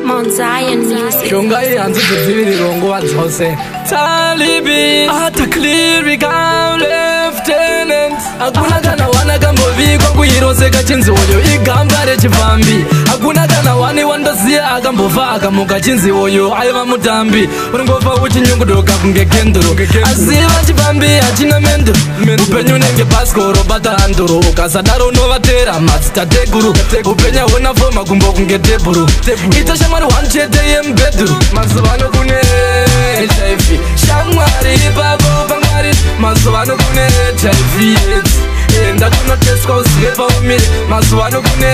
Mount Zion Music. Shongai hanzi kudziviri rongo wadzose Talibi ata clear become lieutenant. Hakuna kana wana kambovikwa kuirose kachinzi oyo igamba rechifambi. Hakuna kana wani wandoziya akambofa akamuka chinzi oyo aiva mutambi. Unongofa uchinyungudoka kunge kenduro aziva chifambi hachina menduro. Upenyu nenge paskoro bata handuro ukasadaro unovatera madzitateguru. Upenya huna foma kumbo kunge tebhuru. Ita shamwari wanchete yembedhuru. Mazuvano kune HIV shamwari ipapo pamwari. Mazuvano kune HIV AIDS enda kunoteswa uzive paumire. Mazuvano kune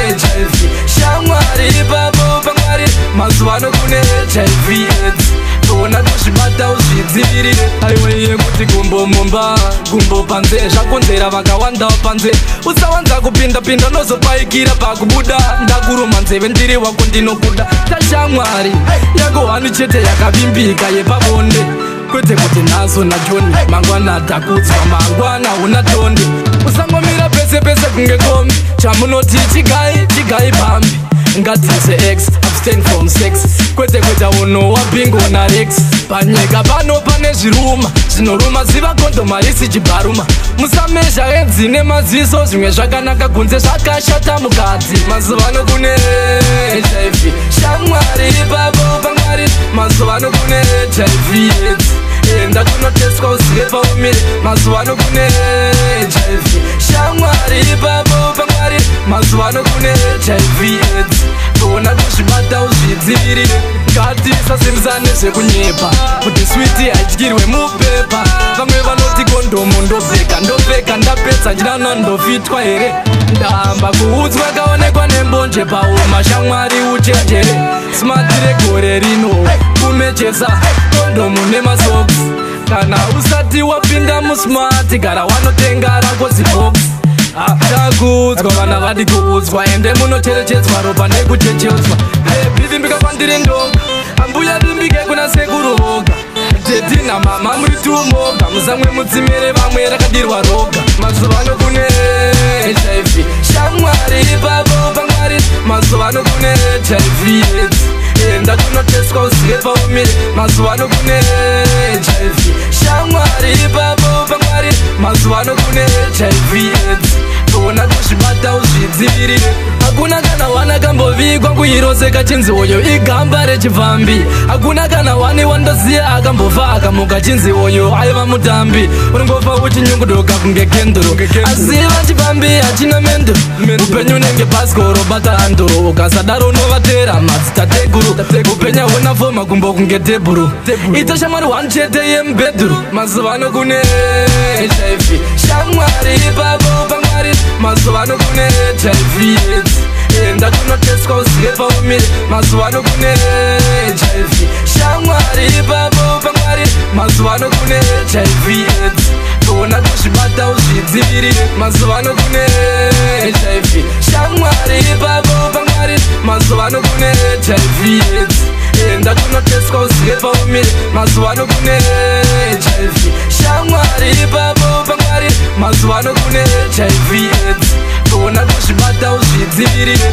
HIV shamwari ipapo pamwari. Mazuvano kune HIV AIDS tona kuzvibata uzvidzivirire. Aiweye kuti gumbo mumba gumbo panze zvakonzera vakawandawo panze. Usawanza kupinda nozopaikira pakubuda. Ndakuruma nzeve ndiri wako ndinokuda. Tashamwari yako hani chete yakavimbika yepabonde. Kwete kuti nazo najoni mangwana atakudzwa mangwana una tonde. Usangomira pese pese kunge kombi chamunoti chigai pambi. Ngatize X abstain from sex. Kwete uno wabingo na Rex. Panyika pano pane zviruma zvinoruma ziva kondoma isi chibaruma. Musamezha edzine maziso zvimwe zvakanaka kunze zvakashata mukati. Mazuvano kune HIV shamwari ipapo pamwari. Mazuvano kune HIV AIDS enda kunoteswa uzive paumire. Mazuvano kune HIV shamwari ipapo pamwari. Mazuvano kune HIV AIDS tona kuzvibata uzvidzivirire. Ngatisasimbisane zvekunyepa kuti switi haityirwe mupepa. Vamwe vanoti kondomu ndopfeka ndapedza njirana ndofitwa here. Ndahamba kuudzwa kaonekwa nembonje pauma shamwari uchenjere. Simatire gore rino kumechesa kondomu nemasoksi. Kana usati wapinda musmart gara wanotenga rako ziboksi. Takuudzwa vana vadi kuudzwa ende munocherechedzwa ropa nekuchecheudzwa. Bivimbika kwandiri ndoga ambuya bimbike kuna sekuru voga. Teti namama muri tumoga musamwe mudzimere vamwe rakadirwa roga. Mazuvano kune HIV shamwari ipapo pamwari. Mazuvano kune HIV AIDS enda kunoteswa uzive paumire. Mazuvano kune HIV shamwari ipapo pamwari. Mazuvano kune HIV AIDS tona kuzvibata uzvidzivirire. Hakuna kana wana kambovikwa kuirose kachinzi oyo igamba rechifambi. Hakuna kana wani wandoziya akambofa akamuka chinzi oyo aiva mutambi. Unongofa uchinyungudoka kunge kenduro aziva chifambi hachina menduro. Upenyu nenge paskoro bata handuro ukasadaro unovatera madzitateguru. Upenya huna foma kumbo kunge tebhuru. Ita shamwari wanchete yembedhuru. Mazuvano kune HIV shamwari ipapo pamwari. Mazuvano kune HIV AIDS enda kunoteswa uzive paumire. Mazuvano kune HIV shamwari ipapo pamwari. Mazuvano kune HIV AIDS tona kuzvibata uzvidzivirire. Mazuvano kune HIV shamwari ipapo pamwari. Mazuvano kune HIV AIDS enda kunoteswa uzive paumire. Mazuvano kune HIV shamwari ipapo pamwari. Mazuvano kune HIV AIDS tona kuzvibata uzvidzivirire.